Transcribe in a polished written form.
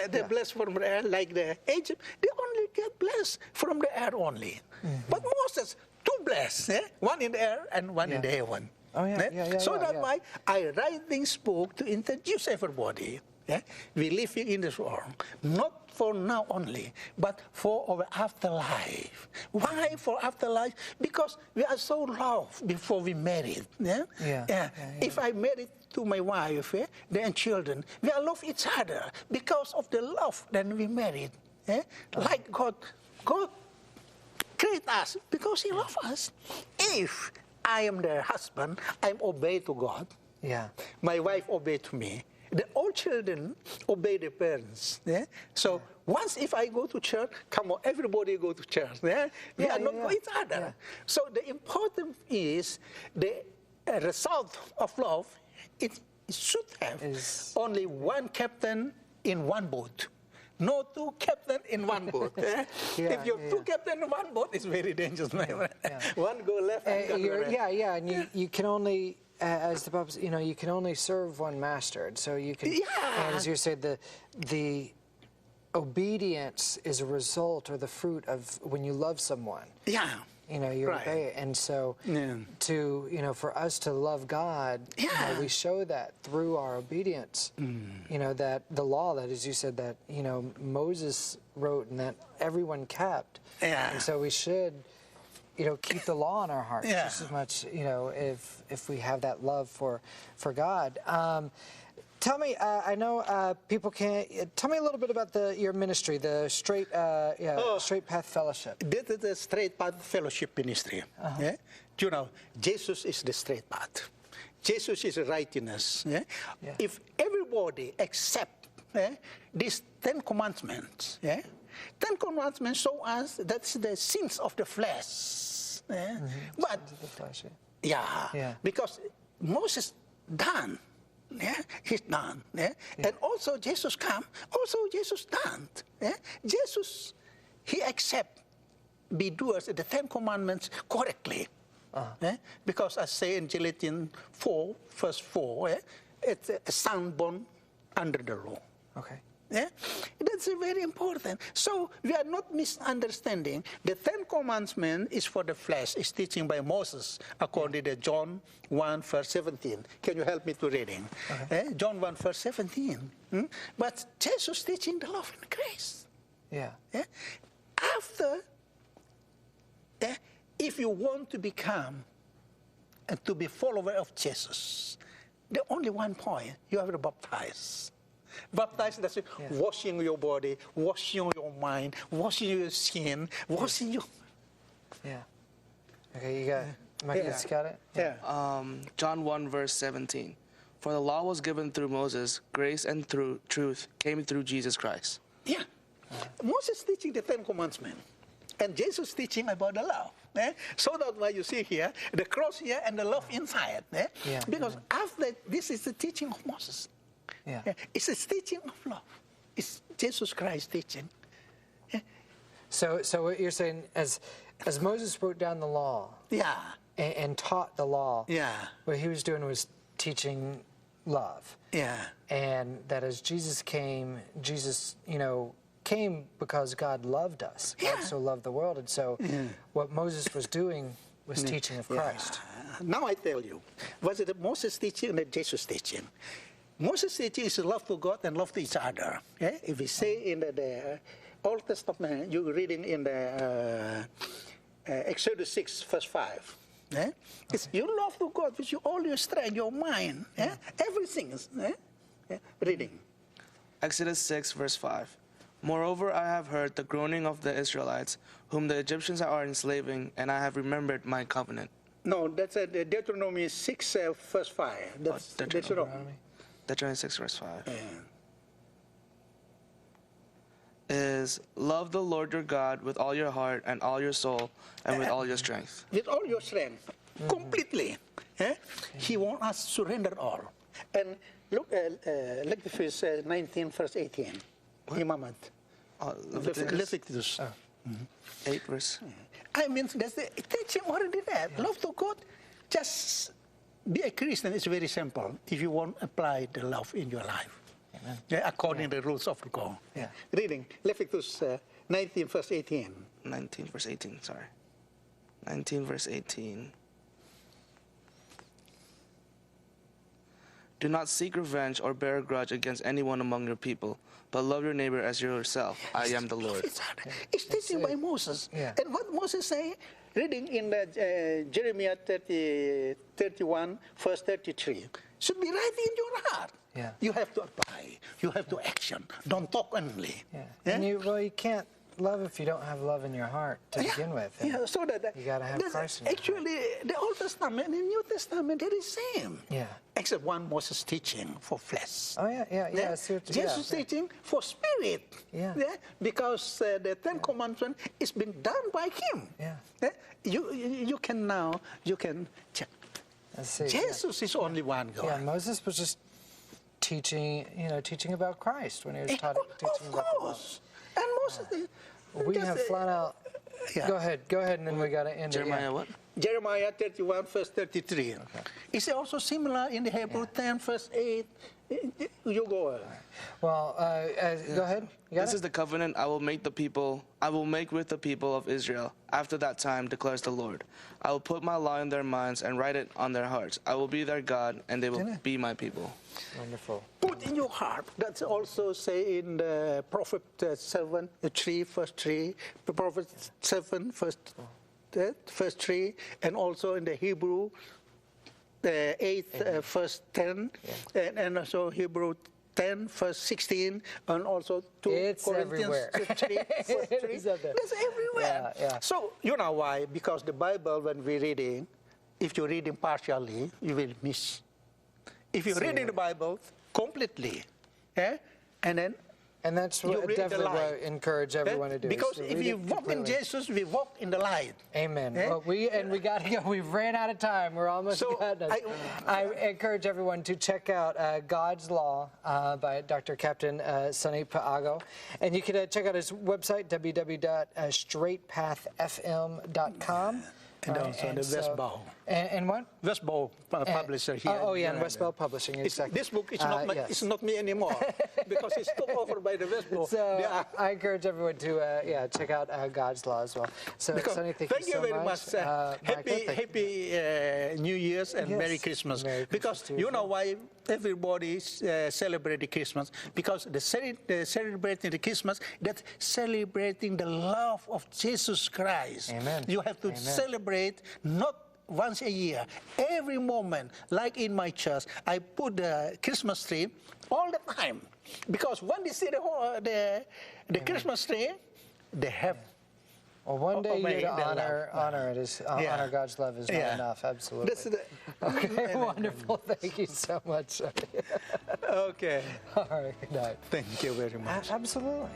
they blessed from the air like the Egypt. They only get blessed from the air only. But Moses, two blessed, one in the air and one in the heaven. Oh, yeah. So that's why I write this book to introduce everybody. We living in this world, not for now only, but for our afterlife. Why for afterlife? Because we are so loved before we married. If I married to my wife, then children, we love each other because of the love. Then we married. Like God create us because He loves us. If I am the husband, I'm obey to God. My wife obey to me. The old children obey their parents. So once if I go to church, come on, everybody go to church. We are not for each other. So the important is the result of love. It should have only one captain in one boat. No two captains in one boat. If you have two captains in one boat, it's very dangerous. One go left and one go right. And you can only, as the Bible says, you can only serve one master. And so you can, and as you said, the obedience is a result or the fruit of when you love someone. You obey it. And so for us to love God, we show that through our obedience. That the law that, as you said, that Moses wrote and that everyone kept. And so we should keep the law in our hearts just as much, if we have that love for God. Tell me, I know people can't. Tell me a little bit about your ministry, the Straight Path Fellowship. This is the Straight Path Fellowship ministry. Jesus is the straight path. Jesus is righteousness. If everybody accept these 10 commandments, 10 commandments show us that's the sins of the flesh. But because Moses done. He's done. And also Jesus come. Also Jesus done. Jesus, He accept be doers the 10 commandments correctly. Because I say in Galatians 4, verse 4, it's a son born under the law. That's very important. So we are not misunderstanding. The 10 commandments is for the flesh. It's teaching by Moses, according to John 1, verse 17. Can you help me to reading? John 1, verse 17. But Jesus teaching the love and grace. After, if you want to become and to be follower of Jesus, the only one point, you have to baptize. Baptized, that's washing your body, washing your mind, washing your skin, washing your... Okay, you got it? Mike's got it? John 1, verse 17. For the law was given through Moses, grace and through truth came through Jesus Christ. Moses teaching the 10 commandments, and Jesus teaching about the love. So that's why you see here, the cross here and the love inside. Because after this is the teaching of Moses. It's a teaching of love. It's Jesus Christ teaching. So what you're saying, as Moses wrote down the law, and taught the law, what he was doing was teaching love. And that as Jesus came, came because God loved us. God so loved the world, and so what Moses was doing was teaching of Christ. Now I tell you, was it Moses teaching or Jesus teaching? Moses' teaching is love to God and love to each other. If we say in the Old Testament, you're reading in the Exodus 6, verse 5. It's you love to God with all your strength, your mind, everything. Reading. Exodus 6, verse 5. Moreover, I have heard the groaning of the Israelites, whom the Egyptians are enslaving, and I have remembered my covenant. No, that's Deuteronomy 6, verse 5. That's Deuteronomy. Deuteronomy 6, verse 5. Is love the Lord your God with all your heart and all your soul and with all your strength. With all your strength, completely. He wants us to surrender all. And look at Leviticus 19, verse 18. Imamant. Leviticus. 8 verse. I mean, that's the teaching already there. Love to God, just be a Christian is very simple if you want to apply the love in your life. according to the rules of God. Yeah. Reading Leviticus 19, verse 18. 19 verse 18, sorry. 19 verse 18. Do not seek revenge or bear a grudge against anyone among your people, but love your neighbor as yourself. I am the Lord. It's teaching by Moses. Yeah. And what Moses say, reading in Jeremiah 31, verse 33, should be right in your heart. Yeah. You have to apply. You have to action. Don't talk only. Yeah. Yeah? And you can't love if you don't have love in your heart to begin with. And Yeah, so that you gotta have Christ in your heart. actually, the Old Testament and New Testament, they're the same. Yeah. Except one Moses teaching for flesh. Oh, yeah. I see what you- Jesus teaching for spirit. Yeah. Because the Ten Commandments is being done by him. Yeah. You can check. Let's see. Jesus is only one God. Yeah, Moses was just teaching about Christ when he was teaching Of about the law. course. And Moses, We have flat out. Yeah. Go ahead, and then we got to end Jeremiah it. Yeah. what? Jeremiah 31, verse 33. Is it also similar in the Hebrew 10, verse 8? You go ahead. Well, go ahead. You got This it? is the covenant I will make with the people of Israel after that time, declares the Lord. I will put my law in their minds and write it on their hearts. I will be their God, and they will be my people. Wonderful. Put in your heart. That's also say in the Prophet 7, 3, verse 3. The Prophet 7, verse 3. And also in the Hebrew 8, verse 10. And also Hebrew 10, verse 16, and also 2 It's Corinthians everywhere. 3, verse 3. It's up there. It's everywhere. Yeah. So, you know why? Because the Bible, when we're reading, if you're reading partially, you will miss. If you're reading the Bible completely, and then And that's you what read the definitely what I light. encourage everyone to do. is Because to if read you it walk in completely. Jesus, we walk in the light. Amen. Eh? Well, we got to go. We've ran out of time. We're almost So, done. I encourage everyone to check out God's Law by Dr. Captain Sonny Paago. And you can check out his website, www.straightpathfm.com. And also the Westbow. And what? Westbow publisher here. Oh, in yeah, and Canada. Westbow Publishing. Exactly. This book is not, yes. it's not me anymore because it's took over by the Westbow. So I encourage everyone to check out God's Law as well. So Sonny, thank you so very much. Michael, Happy New Year's and Yes. Merry Christmas. Merry Christmas Because to you you as know well. why everybody is celebrating Christmas? Because the celebrating the Christmas, that's celebrating the love of Jesus Christ. Amen. You have to Amen. celebrate not once a year, every moment. Like in my church, I put the Christmas tree all the time. Because when they see the Christmas tree, they have. Well, one day obey you're to the love. honor it is honor God's love is not Yeah. enough. Absolutely. That's the, Okay, wonderful. Thank you so much. okay. All right, good night. Thank you very much. Absolutely.